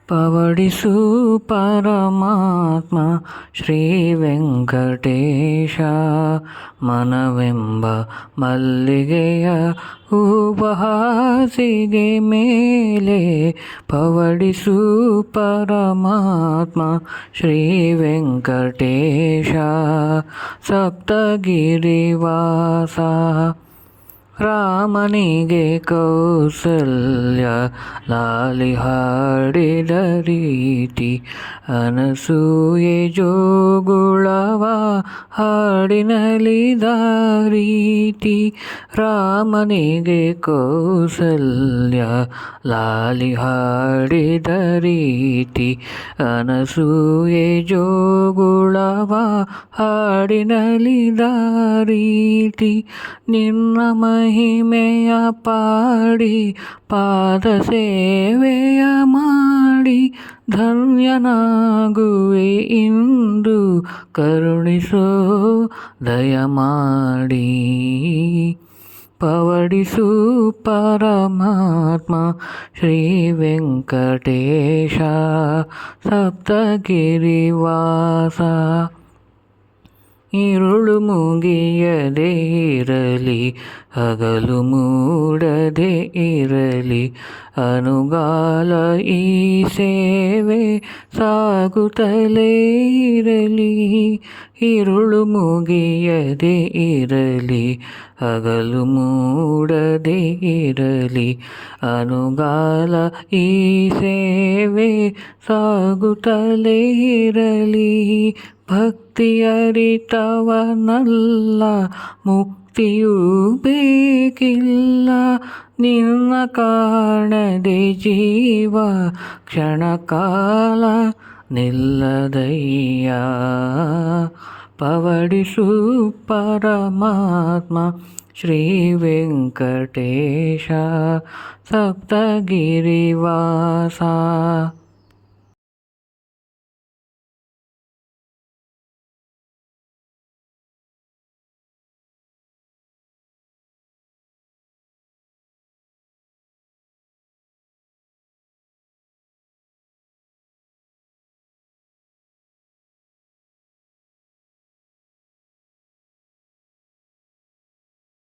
ಪವಡಿಸು ಪರಮಾತ್ಮ ಶ್ರೀ ವೆಂಕಟೇಶ. ಮನವೆಂಬ ಮಲ್ಲಿಗೆಯ ಉಪಹಾಸಿಗೆ ಮೇಲೆ ಪವಡಿಸು ಪರಮಾತ್ಮ ಶ್ರೀ ವೆಂಕಟೇಶ. ಸಪ್ತಗಿರಿವಾಸ ರಾಮನಿಗೆ ಕೌಸಲ್ಯ ಲಾಲಿ ಹಾಡಿದ ರೀತಿ, ಅನಸೂಯೆ ಜೋಗುಳವ ಹಾಡಿನಲಿದ ರೀತಿ. ರಾಮನಿಗೆ ಕೌಸಲ್ಯ ಲಾಲಿ ಹಾಡಿದ ರೀತಿ, ಅನಸೂಯೆ ಜೋಗುಳವ ಹಾಡಿನಲಿದ ರೀತಿ. ನಿನ್ನ ಮಹಿಮೆಯ ಪಾಡಿ ಪಾದ ಸೇವೆಯ ಮಾಡಿ ಧನ್ಯನಾಗುವೆ ಇಂದು, ಕರುಣಿಸೋ ದಯಮಾಡಿ. ಪವಡಿಸು ಪರಮಾತ್ಮ ಶ್ರೀ ವೆಂಕಟೇಶ. ಸಪ್ತಗಿರಿವಾಸ ഇരുಳು ಮುಗಿಯದೆ ಇರಲಿ, ಹಗಲು ಮೂಡದೆ ಇರಲಿ, ಅನುಗಾಲ ಈ ಸೇವೆ ಸಾಗುತ್ತಲೇ ಇರಲಿ. ഇരുಳು ಮುಗಿಯದೆ ಇರಲಿ, ಹಗಲು ಮೂಡದೆ ಇರಲಿ, ಅನುಗಾಲ ಈ ಸೇವೆ ಸಾಗುತ್ತಲೇ ಇರಲಿ. ಭಕ್ತಿಯರಿತವನಲ್ಲ ಮುಕ್ತಿಯೂ ಬೇಕಿಲ್ಲ, ನಿನ್ನ ಕಾಣದೆ ಜೀವ ಕ್ಷಣಕಾಲ ನಿಲ್ಲದಯ್ಯ. ಪವಡಿಸು ಪರಮಾತ್ಮ ಶ್ರೀ ವೆಂಕಟೇಶ. ಸಪ್ತಗಿರಿವಾಸ.